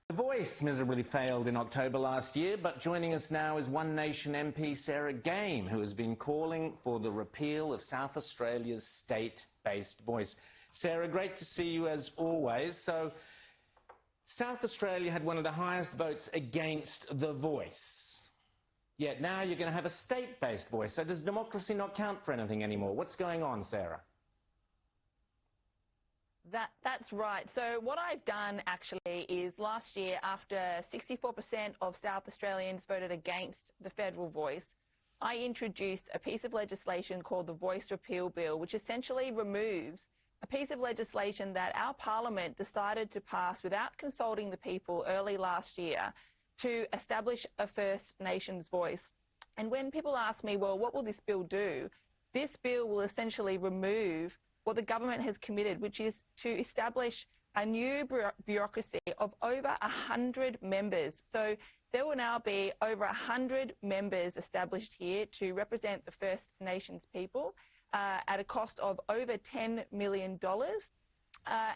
The Voice miserably failed in October last year, but joining us now is One Nation MP Sarah Game, who has been calling for the repeal of South Australia's state-based voice. Sarah, great to see you as always. So, South Australia had one of the highest votes against the Voice. Yet now you're going to have a state-based voice. So does democracy not count for anything anymore? What's going on, Sarah? That's right. So what I've done actually is last year, after 64% of South Australians voted against the federal voice, I introduced a piece of legislation called the Voice Repeal Bill, which essentially removes a piece of legislation that our Parliament decided to pass without consulting the people early last year to establish a First Nations voice. And when people ask me, well, what will this bill do? This bill will essentially remove what the government has committed, which is to establish a new bureaucracy of over 100 members. So there will now be over 100 members established here to represent the First Nations people at a cost of over $10 million.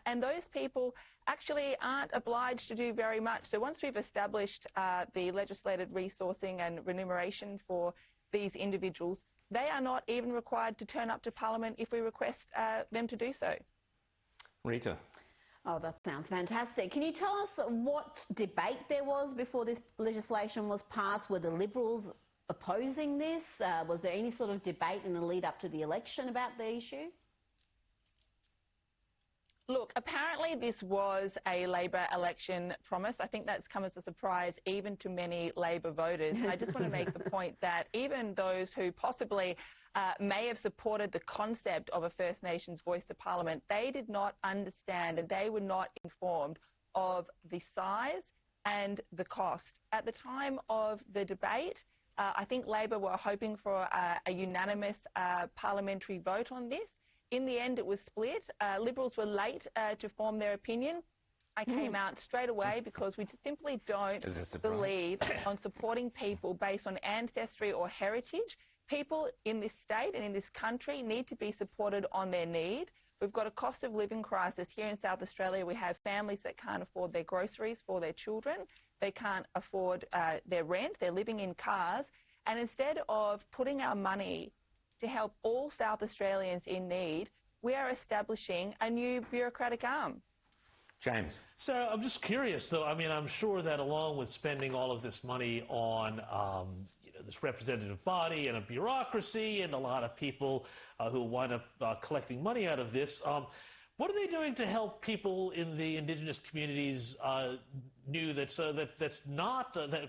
And those people actually aren't obliged to do very much. So once we've established the legislated resourcing and remuneration for these individuals, they are not even required to turn up to Parliament if we request them to do so. Rita. Oh, that sounds fantastic. Can you tell us what debate there was before this legislation was passed? Were the Liberals opposing this? Was there any sort of debate in the lead up to the election about the issue? Look, apparently this was a Labor election promise. I think that's come as a surprise even to many Labor voters. And I just want to make the point that even those who possibly may have supported the concept of a First Nations voice to Parliament, they did not understand and they were not informed of the size and the cost. At the time of the debate, I think Labor were hoping for a unanimous parliamentary vote on this. In the end, it was split. Liberals were late to form their opinion. I came out straight away because we just simply don't believe on supporting people based on ancestry or heritage. People in this state and in this country need to be supported on their need. We've got a cost of living crisis here in South Australia. We have families that can't afford their groceries for their children. They can't afford their rent. They're living in cars. And instead of putting our money to help all South Australians in need, we are establishing a new bureaucratic arm. James. Sarah, I'm just curious, though. I mean, I'm sure that along with spending all of this money on this representative body and a bureaucracy and a lot of people who wind up collecting money out of this, what are they doing to help people in the Indigenous communities that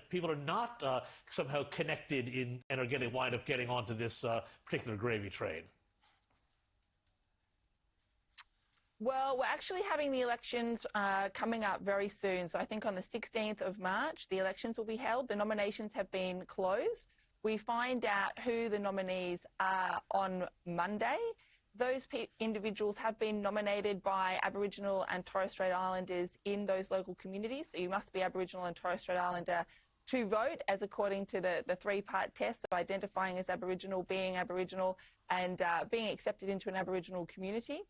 people are not somehow connected in and are wind up getting onto this particular gravy train? Well, we're actually having the elections coming up very soon. So I think on the 16th of March, the elections will be held. The nominations have been closed. We find out who the nominees are on Monday. Those individuals have been nominated by Aboriginal and Torres Strait Islanders in those local communities. So you must be Aboriginal and Torres Strait Islander to vote, as according to the three-part test of identifying as Aboriginal, and being accepted into an Aboriginal community.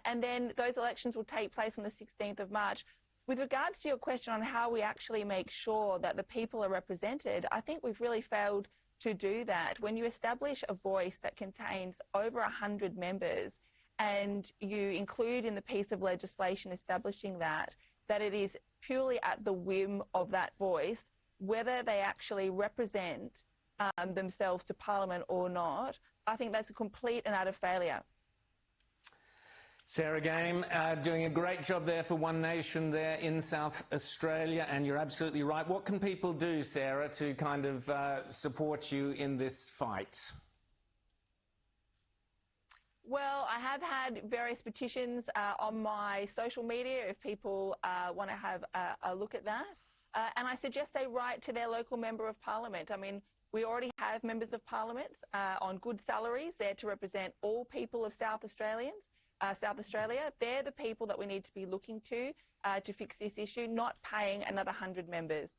And then those elections will take place on the 16th of March. With regards to your question on how we actually make sure that the people are represented, I think we've really failed to do that. When you establish a voice that contains over 100 members and you include in the piece of legislation establishing that it is purely at the whim of that voice, whether they actually represent themselves to Parliament or not, I think that's a complete and utter failure. Sarah Game, doing a great job there for One Nation there in South Australia, and you're absolutely right. What can people do, Sarah, to kind of support you in this fight? Well, I have had various petitions on my social media if people want to have a look at that. And I suggest they write to their local Member of Parliament. I mean, we already have Members of Parliament on good salaries there to represent all people of South Australia. They're the people that we need to be looking to fix this issue, not paying another 100 members.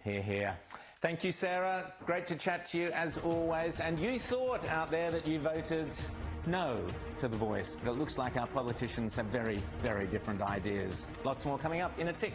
Hear, hear. Thank you, Sarah. Great to chat to you as always. And you thought out there that you voted no to the Voice, but it looks like our politicians have very, very different ideas. Lots more coming up in a tick.